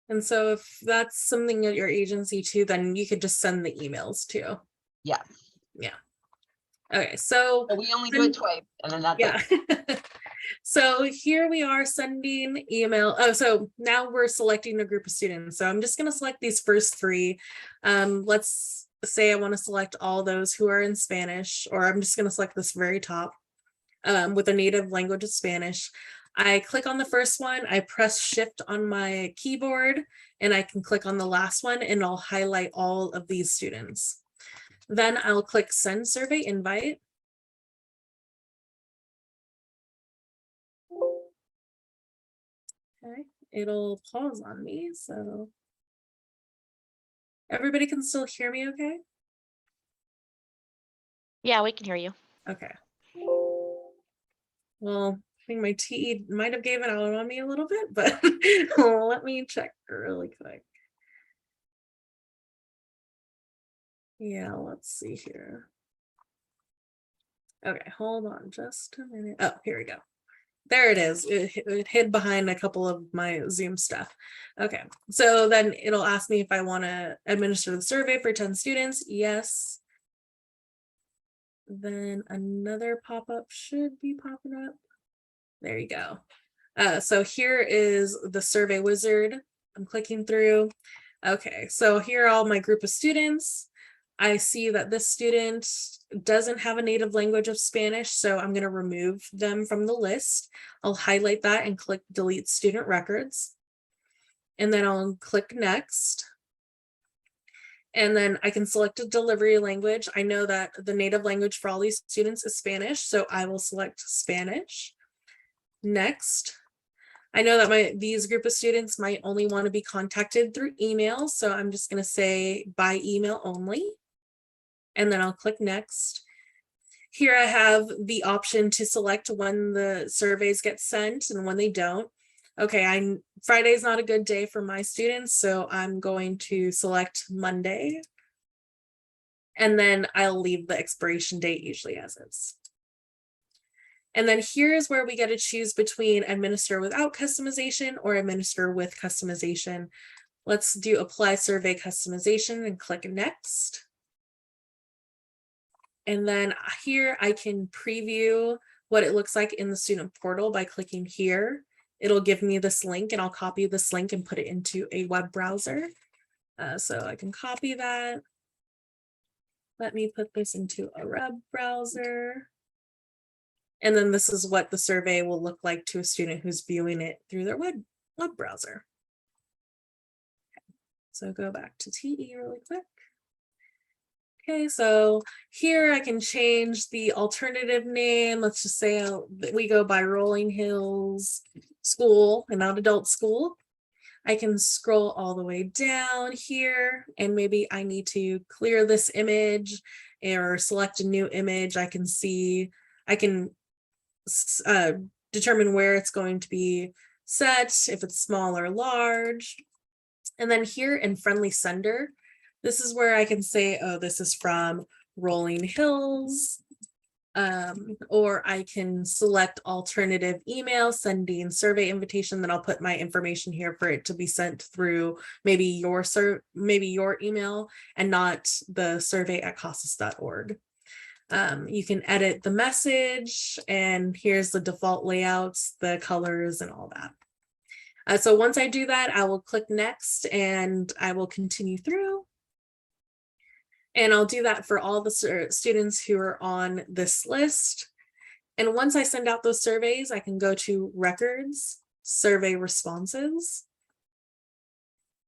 And so if that's something at your agency too, then you could just send the emails too. Yes. Yeah. Okay, so we only do it twice, and then that's it. So here we are sending email. Oh, so now we're selecting a group of students. So I'm just going to select these first 3. Let's say I want to select all those who are in Spanish, or I'm just going to select this very top with a native language of Spanish. I click on the first one, I press shift on my keyboard, and I can click on the last one, and I'll highlight all of these students. Then I'll click send survey invite. Okay, it'll pause on me, so everybody can still hear me okay? Yeah, we can hear you. Okay. Well, I think my TE might have given out on me a little bit, but let me check really quick. Yeah, let's see here. Okay, hold on just a minute. Oh, here we go. There it is. It hid behind a couple of my Zoom stuff. Okay, so then it'll ask me if I want to administer the survey for 10 students. Yes. Then another pop-up should be popping up. There you go. So here is the survey wizard. I'm clicking through. Okay, so here are all my group of students. I see that this student doesn't have a native language of Spanish, so I'm going to remove them from the list. I'll highlight that and click delete student records. And then I'll click next. And then I can select a delivery language. I know that the native language for all these students is Spanish, so I will select Spanish. Next. I know that these group of students might only want to be contacted through email, so I'm just going to say by email only. And then I'll click next. Here I have the option to select when the surveys get sent and when they don't. Okay, Friday's not a good day for my students, so I'm going to select Monday. And then I'll leave the expiration date usually as is. And then here's where we get to choose between administer without customization or administer with customization. Let's do apply survey customization and click next. And then here I can preview what it looks like in the student portal by clicking here. It'll give me this link and I'll copy this link and put it into a web browser. So I can copy that. Let me put this into a web browser. And then this is what the survey will look like to a student who's viewing it through their web browser. So go back to TE really quick. Okay, so here I can change the alternative name. Let's just say that we go by Rolling Hills School and not Adult School. I can scroll all the way down here and maybe I need to clear this image or select a new image. I can determine where it's going to be set, if it's small or large. And then here in Friendly Sender, this is where I can say, oh, this is from Rolling Hills, or I can select alternative email, sending survey invitation, then I'll put my information here for it to be sent through maybe your email and not the survey@casas.org. You can edit the message and here's the default layouts, the colors and all that. So once I do that, I will click next and I will continue through. And I'll do that for all the students who are on this list. And once I send out those surveys, I can go to records, survey responses.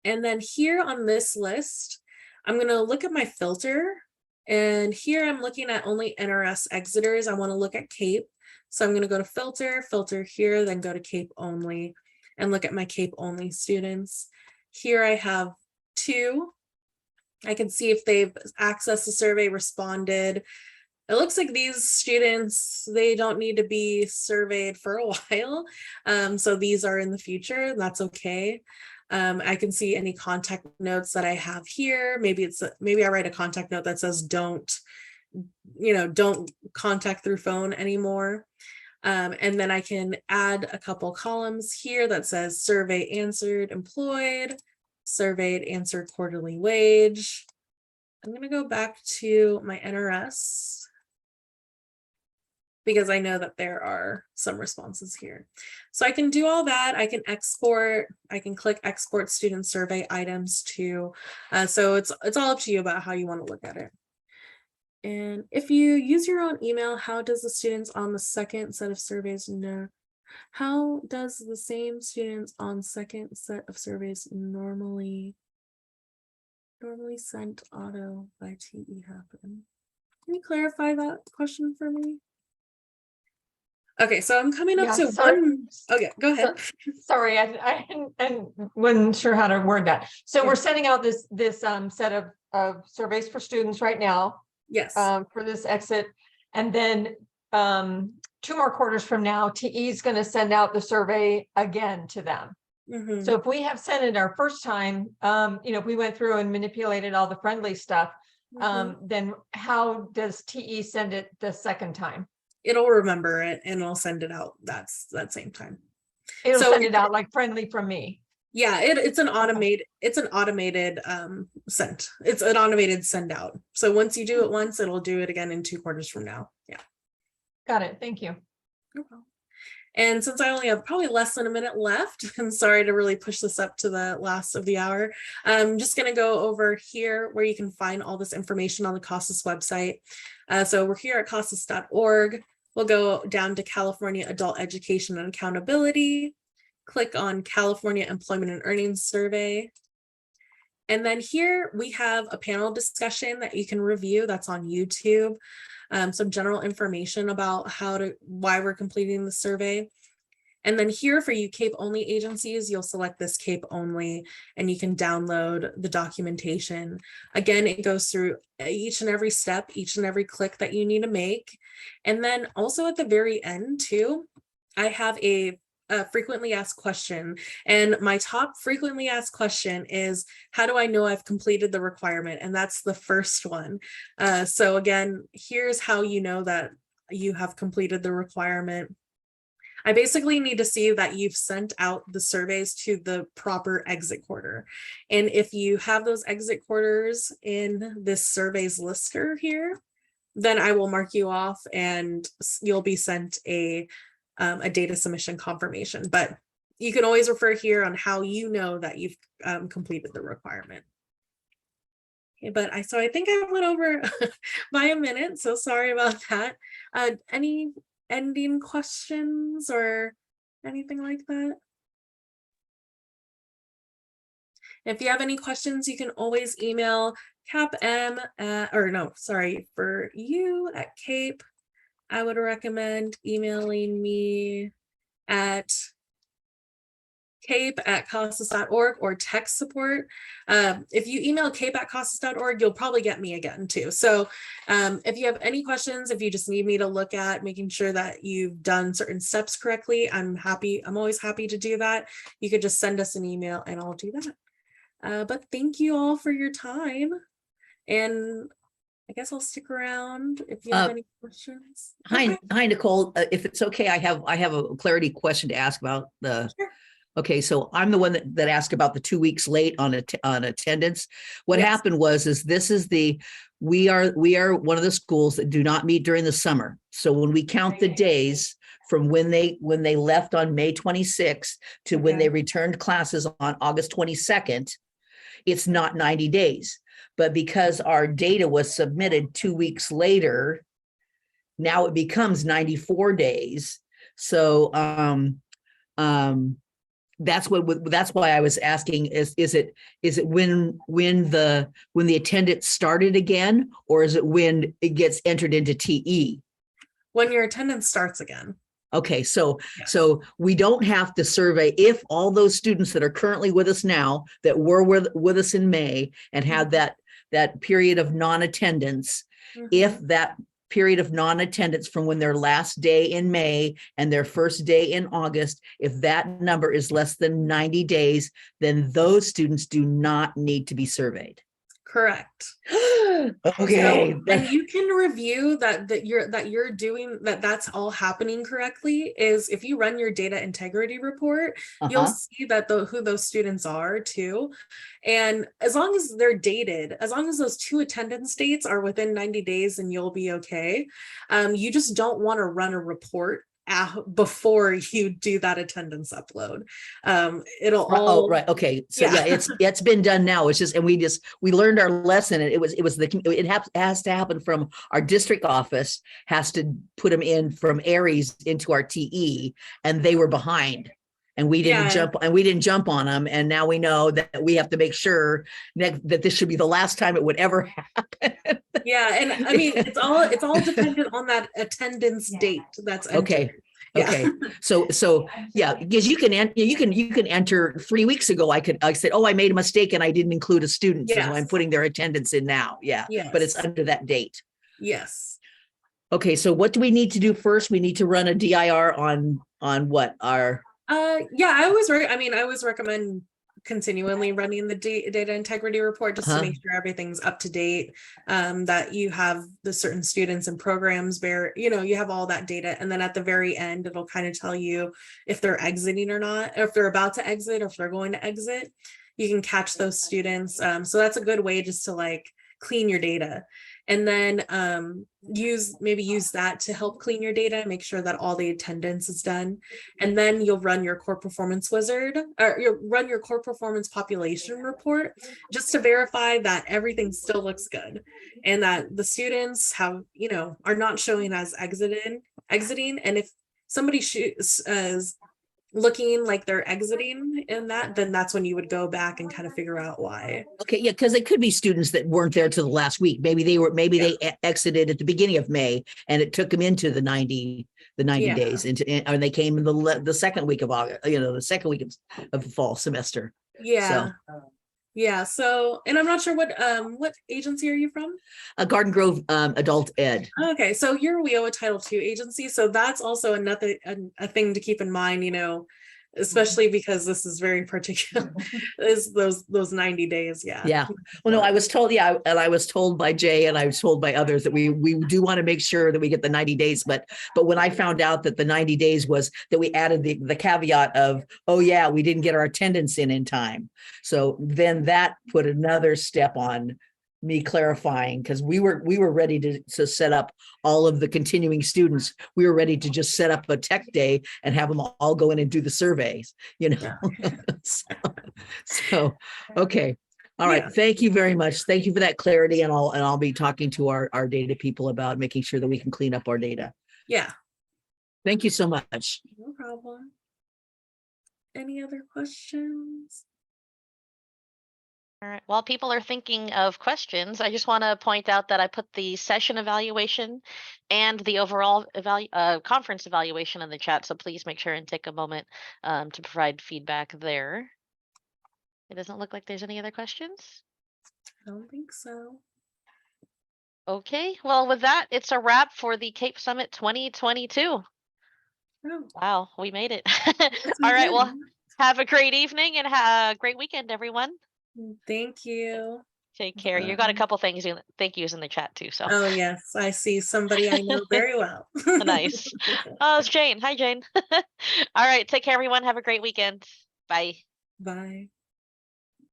And then here on this list, I'm going to look at my filter. And here I'm looking at only NRS exiters. I want to look at CAPE. So I'm going to go to filter, filter here, then go to CAPE only and look at my CAPE only students. Here I have 2. I can see if they've accessed the survey, responded. It looks like these students, they don't need to be surveyed for a while. So these are in the future, and that's okay. I can see any contact notes that I have here. Maybe I write a contact note that says don't contact through phone anymore. And then I can add a couple columns here that says survey answered, employed, surveyed, answered, quarterly wage. I'm going to go back to my NRS because I know that there are some responses here. So I can do all that. I can export, I can click export student survey items too. So it's all up to you about how you want to look at it. And if you use your own email, how does the students on the second set of surveys know? How does the same students on second set of surveys normally sent auto by TE happen? Can you clarify that question for me? Okay, so I'm coming up to one. Okay, go ahead. Sorry, I wasn't sure how to word that. So we're sending out this set of surveys for students right now. Yes. For this exit, and then 2 more quarters from now, TE is going to send out the survey again to them. Mm-hmm. So if we have sent it our first time, if we went through and manipulated all the friendly stuff, then how does TE send it the second time? It'll remember it and it'll send it out that same time. It'll send it out like friendly from me. Yeah, it's an automated send. It's an automated send out. So once you do it once, it'll do it again in 2 quarters from now. Yeah. Got it. Thank you. No problem. And since I only have probably less than a minute left, I'm sorry to really push this up to the last of the hour. I'm just going to go over here where you can find all this information on the CASAS website. So we're here at casas.org. We'll go down to California Adult Education and Accountability. Click on California Employment and Earnings Survey. And then here we have a panel discussion that you can review that's on YouTube. Some general information about why we're completing the survey. And then here for you CAPE only agencies, you'll select this CAPE only and you can download the documentation. Again, it goes through each and every step, each and every click that you need to make. And then also at the very end too, I have a frequently asked question. And my top frequently asked question is, how do I know I've completed the requirement? And that's the first one. So again, here's how you know that you have completed the requirement. I basically need to see that you've sent out the surveys to the proper exit quarter. And if you have those exit quarters in this surveys lister here, then I will mark you off and you'll be sent a data submission confirmation. But you can always refer here on how you know that you've completed the requirement. Okay, but I think I went over by a minute, so sorry about that. Any ending questions or anything like that? If you have any questions, you can always email CAPM, for you at CAPE. I would recommend emailing me at cape@casas.org or text support. If you email cape@casas.org, you'll probably get me again too. So if you have any questions, if you just need me to look at making sure that you've done certain steps correctly, I'm always happy to do that. You could just send us an email and I'll do that. But thank you all for your time. And I guess I'll stick around if you have any questions. Hi, Nicole. If it's okay, I have a clarity question to ask about the. Sure. Okay, so I'm the one that asked about the 2 weeks late on attendance. What Yes. happened was we are one of the schools that do not meet during the summer. So when we count the days from when they left on May 26th to when Okay. they returned classes on August 22nd, it's not 90 days. But because our data was submitted 2 weeks later, now it becomes 94 days. So that's why I was asking, is it when the attendance started again, or is it when it gets entered into TE? When your attendance starts again. Okay, so Yeah. so we don't have to survey if all those students that are currently with us now that were with us in May and had that period of non-attendance, if that period of non-attendance from when their last day in May and their first day in August, if that number is less than 90 days, then those students do not need to be surveyed. Correct. Okay. So, and you can review that you're doing that's all happening correctly is if you run your data integrity report, you'll see that who those students are too. And as long as they're dated, as long as those 2 attendance dates are within 90 days, then you'll be okay. You just don't want to run a report before you do that attendance upload. It'll all right. Okay. So Yeah. it's been done now. It's just, and we learned our lesson, and it has to happen from our district office, has to put them in from Aries into our TE, and they were behind. And we didn't jump on them. And now we know that we have to make sure that this should be the last time it would ever happen. Yeah, and I mean it's all dependent on that attendance date that's entered. Okay. Yeah. Okay. So yeah, because you can enter 3 weeks ago. I said, oh, I made a mistake and I didn't include a student. So I'm Yes. putting their attendance in now. Yeah. Yes. But it's under that date. Yes. Okay. So what do we need to do first? We need to run a DIR on what our. Yeah, I always recommend continually running the data integrity report just to make sure everything's up to date, that you have the certain students and programs where, you have all that data. And then at the very end, it'll kind of tell you if they're exiting or not, or if they're about to exit, or if they're going to exit. You can catch those students. So that's a good way just to clean your data. And then use that to help clean your data, make sure that all the attendance is done. And then you'll run your core performance wizard, or you'll run your core performance population report just to verify that everything still looks good and that the students have, are not showing as exiting. And if somebody looking like they're exiting in that, then that's when you would go back and kind of figure out why. Okay, yeah, because it could be students that weren't there till the last week. Maybe they exited at the beginning of May and it took them into the 90 Yeah. days and they came in the second week of August, the second week of the fall semester. Yeah. Yeah. So, and I'm not sure what agency are you from? Garden Grove Adult Ed. Okay, so you're WIOA Title II agency, so that's also another a thing to keep in mind, especially because this is very particular, is those 90 days. Yeah. Yeah. Well, no, I was told, and I was told by Jay and I was told by others that we do want to make sure that we get the 90 days. But when I found out that the 90 days was that we added the caveat of, oh yeah, we didn't get our attendance in time. So then that put another step on me clarifying, because we were ready to set up all of the continuing students. We were ready to just set up a tech day and have them all go in and do the surveys, so okay. All right. Yeah. Thank you very much. Thank you for that clarity. And I'll be talking to our data people about making sure that we can clean up our data. Yeah. Thank you so much. No problem. Any other questions? All right. While people are thinking of questions, I just want to point out that I put the session evaluation and the overall conference evaluation in the chat. So please make sure and take a moment to provide feedback there. It doesn't look like there's any other questions. I don't think so. Okay. Well, with that, it's a wrap for the Cape Summit 2022. Oh, Wow, we made it. yes, we All right. did. Well, have a great evening and have a great weekend, everyone. Thank you. Take care. You got a Bye. couple things, thank yous in the chat too. So Oh yes, I see somebody I know very well. nice. Oh, it's Jane. Hi, Jane. All right. Take care, everyone. Have a great weekend. Bye. Bye.